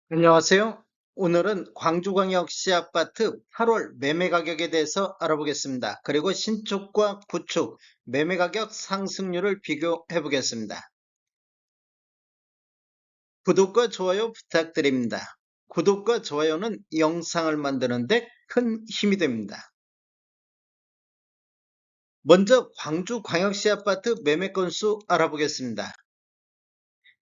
안녕하세요. 오늘은 광주광역시 아파트 8월 매매 가격에 대해서 알아보겠습니다. 그리고 신축과 구축 매매 가격 상승률을 비교해 보겠습니다. 구독과 좋아요 부탁드립니다. 구독과 좋아요는 영상을 만드는데 큰 힘이 됩니다. 먼저 광주광역시 아파트 매매 건수 알아보겠습니다.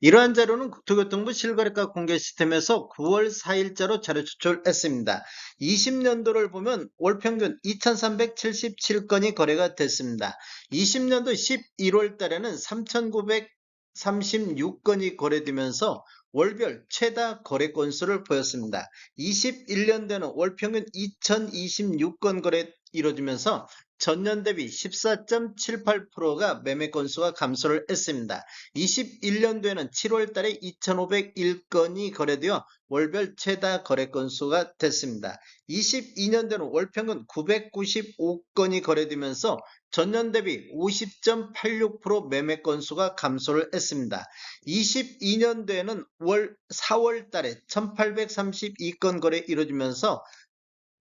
이러한 자료는 국토교통부 실거래가 공개 시스템에서 9월 4일자로 자료 추출했습니다. 20년도를 보면 월 평균 2,377건이 거래가 됐습니다. 20년도 11월 달에는 3,936건이 거래되면서 월별 최다 거래 건수를 보였습니다. 21년도에는 월 평균 2,026건 거래 이루어지면서 전년 대비 14.78%가 매매 건수가 감소를 했습니다. 21년도에는 7월 달에 2,501건이 거래되어 월별 최다 거래 건수가 됐습니다. 22년도에는 월 평균 995건이 거래되면서 전년 대비 50.86% 매매 건수가 감소를 했습니다. 22년도에는 4월 달에 1,832건 거래 이루어지면서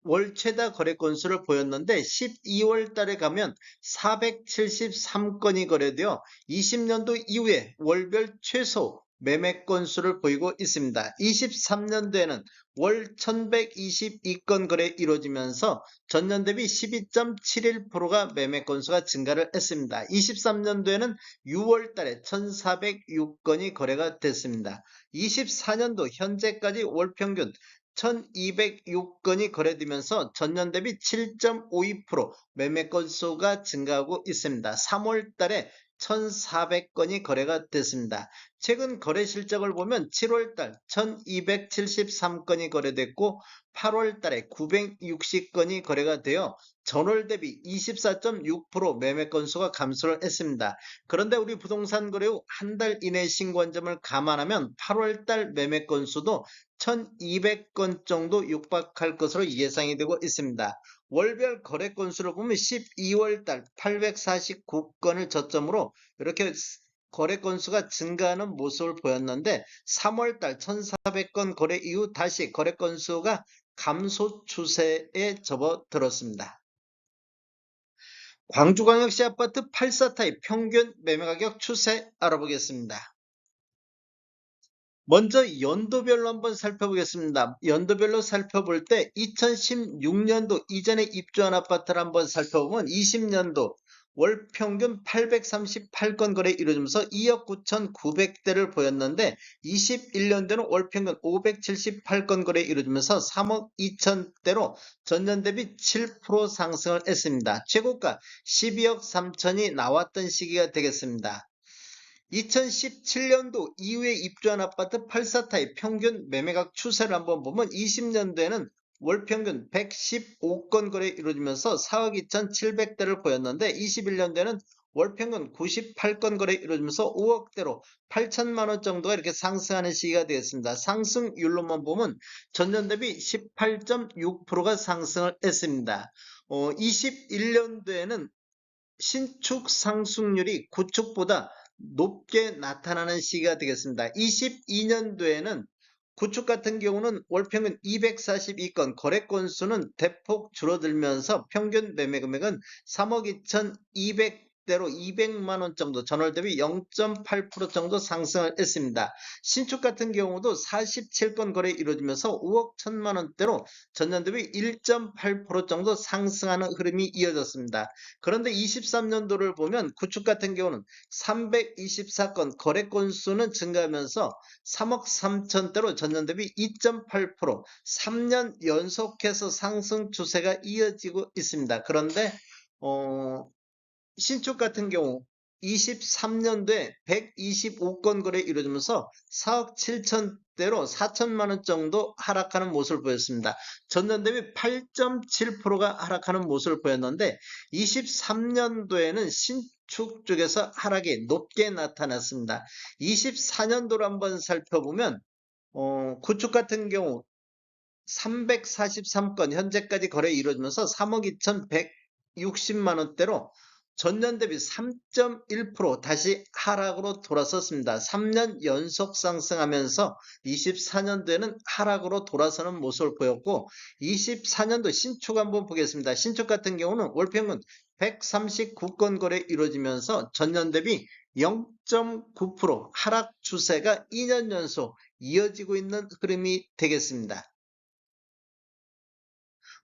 월 최다 거래 건수를 보였는데 12월 달에 가면 473건이 거래되어 20년도 이후에 월별 최소 매매 건수를 보이고 있습니다. 23년도에는 월 1122건 거래 이루어지면서 전년 대비 12.71%가 매매 건수가 증가를 했습니다. 23년도에는 6월 달에 1406건이 거래가 됐습니다. 24년도 현재까지 월 평균 1,206건이 거래되면서 전년 대비 7.52% 매매 건수가 증가하고 있습니다. 3월 달에 1,400건이 거래가 됐습니다. 최근 거래 실적을 보면 7월 달 1,273건이 거래됐고 8월 달에 960건이 거래가 되어 전월 대비 24.6% 매매 건수가 감소를 했습니다. 그런데 우리 부동산 거래 후 한 달 이내 신고한 점을 감안하면 8월 달 매매 건수도 1,200건 정도 육박할 것으로 예상이 되고 있습니다. 월별 거래 건수를 보면 12월 달 849건을 저점으로 이렇게 거래 건수가 증가하는 모습을 보였는데 3월 달 1,400건 거래 이후 다시 거래 건수가 감소 추세에 접어들었습니다. 광주광역시 아파트 84타입 평균 매매가격 추세 알아보겠습니다. 먼저 연도별로 한번 살펴보겠습니다. 연도별로 살펴볼 때 2016년도 이전에 입주한 아파트를 한번 살펴보면 20년도 월 평균 838건 거래 이루어지면서 2억 9,900대를 보였는데 21년도는 월 평균 578건 거래 이루어지면서 3억 2천대로 전년 대비 7% 상승을 했습니다. 최고가 12억 3천이 나왔던 시기가 되겠습니다. 2017년도 이후에 입주한 아파트 84타입 평균 매매각 추세를 한번 보면 20년도에는 월 평균 115건 거래 이루어지면서 4억 2,700대를 보였는데 21년도에는 월 평균 98건 거래 이루어지면서 5억대로 8천만 원 정도가 이렇게 상승하는 시기가 되었습니다. 상승률로만 보면 전년 대비 18.6%가 상승을 했습니다. 21년도에는 신축 상승률이 구축보다 높게 나타나는 시기가 되겠습니다. 22년도에는 구축 같은 경우는 월 평균 242건, 거래 건수는 대폭 줄어들면서 평균 매매 금액은 3억 2,200대로 200만 원 정도, 전월 대비 0.8% 정도 상승을 했습니다. 신축 같은 경우도 47건 거래 이루어지면서 5억 1천만 원대로 전년 대비 1.8% 정도 상승하는 흐름이 이어졌습니다. 그런데 23년도를 보면 구축 같은 경우는 324건, 거래 건수는 증가하면서 3억 3천대로 전년 대비 2.8% 3년 연속해서 상승 추세가 이어지고 있습니다. 그런데 신축 같은 경우 23년도에 125건 거래 이루어지면서 4억 7천대로 4천만 원 정도 하락하는 모습을 보였습니다. 전년 대비 8.7%가 하락하는 모습을 보였는데 23년도에는 신축 쪽에서 하락이 높게 나타났습니다. 24년도로 한번 살펴보면 구축 같은 경우 343건 현재까지 거래 이루어지면서 3억 2,160만 원대로 전년 대비 3.1% 다시 하락으로 돌아섰습니다. 3년 연속 상승하면서 24년도에는 하락으로 돌아서는 모습을 보였고 24년도 신축 한번 보겠습니다. 신축 같은 경우는 월평균 139건 거래 이루어지면서 전년 대비 0.9% 하락 추세가 2년 연속 이어지고 있는 흐름이 되겠습니다.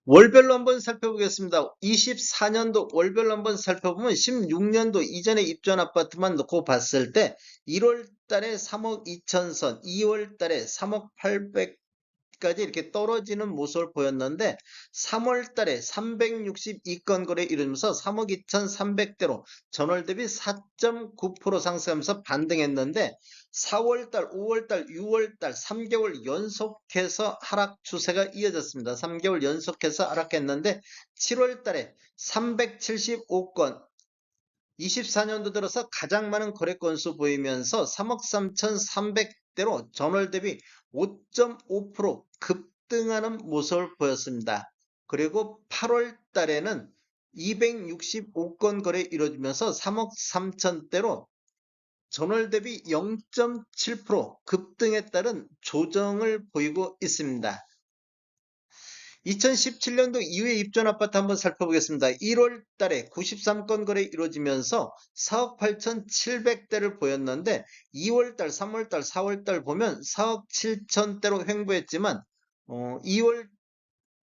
월별로 한번 살펴보겠습니다. 24년도 월별로 한번 살펴보면 16년도 이전에 입주한 아파트만 놓고 봤을 때 1월 달에 3억 2천선, 2월 달에 3억 800까지 이렇게 떨어지는 모습을 보였는데 3월 달에 362건 거래 이루면서 3억 2,300대로 전월 대비 4.9% 상승하면서 반등했는데 4월달, 5월달, 6월달 3개월 연속해서 하락 추세가 이어졌습니다. 3개월 연속해서 하락했는데 7월달에 375건 24년도 들어서 가장 많은 거래 건수 보이면서 3억 3,300대로 전월 대비 5.5% 급등하는 모습을 보였습니다. 그리고 8월 달에는 265건 거래 이루어지면서 3억 3천대로 전월 대비 0.7% 급등에 따른 조정을 보이고 있습니다. 2017년도 이후에 입주한 아파트 한번 살펴보겠습니다. 1월 달에 93건 거래 이루어지면서 4억 8,700대를 보였는데 2월 달, 3월 달, 4월 달 보면 4억 7천대로 횡보했지만 2월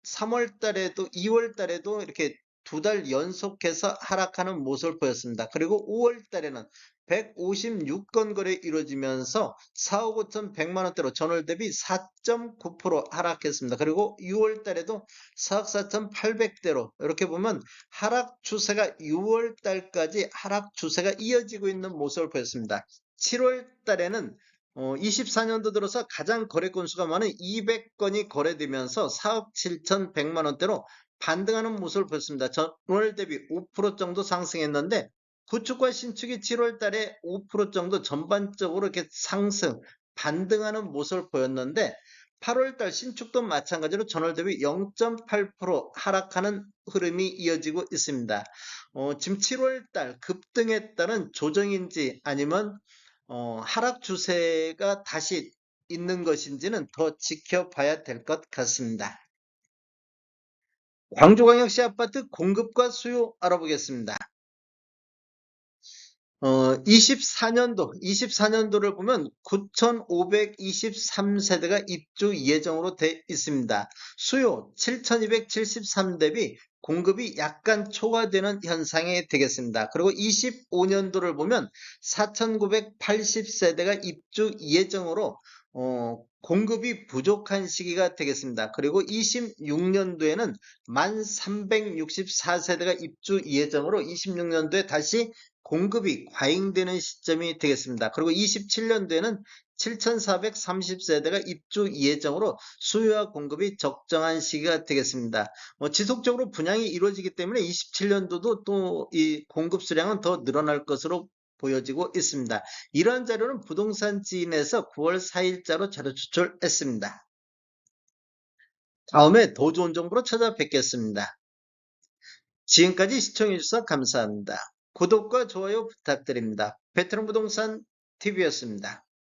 3월 달에도 2월 달에도 이렇게 두 달 연속해서 하락하는 모습을 보였습니다. 그리고 5월 달에는 156건 거래 이루어지면서 4억 5천100만 원대로 전월 대비 4.9% 하락했습니다. 그리고 6월 달에도 4억 4천8백대로 이렇게 보면 하락 추세가 6월 달까지 하락 추세가 이어지고 있는 모습을 보였습니다. 7월 달에는 24년도 들어서 가장 거래 건수가 많은 200건이 거래되면서 4억 7천100만 원대로 반등하는 모습을 보였습니다. 전월 대비 5% 정도 상승했는데 구축과 신축이 7월 달에 5% 정도 전반적으로 이렇게 상승, 반등하는 모습을 보였는데 8월 달 신축도 마찬가지로 전월 대비 0.8% 하락하는 흐름이 이어지고 있습니다. 지금 7월 달 급등에 따른 조정인지 아니면 하락 추세가 다시 있는 것인지는 더 지켜봐야 될 것 같습니다. 광주광역시 아파트 공급과 수요 알아보겠습니다. 24년도를 보면 9,523세대가 입주 예정으로 돼 있습니다. 수요 7,273 대비 공급이 약간 초과되는 현상이 되겠습니다. 그리고 25년도를 보면 4,980세대가 입주 예정으로 공급이 부족한 시기가 되겠습니다. 그리고 26년도에는 1,364세대가 입주 예정으로 26년도에 다시 공급이 과잉되는 시점이 되겠습니다. 그리고 27년도에는 7,430세대가 입주 예정으로 수요와 공급이 적정한 시기가 되겠습니다. 지속적으로 분양이 이루어지기 때문에 27년도도 또 이 공급 수량은 더 늘어날 것으로 보여지고 있습니다. 이러한 자료는 부동산 지인에서 9월 4일자로 자료 추출했습니다. 다음에 더 좋은 정보로 찾아뵙겠습니다. 지금까지 시청해주셔서 감사합니다. 구독과 좋아요 부탁드립니다. 베테랑 부동산 TV였습니다.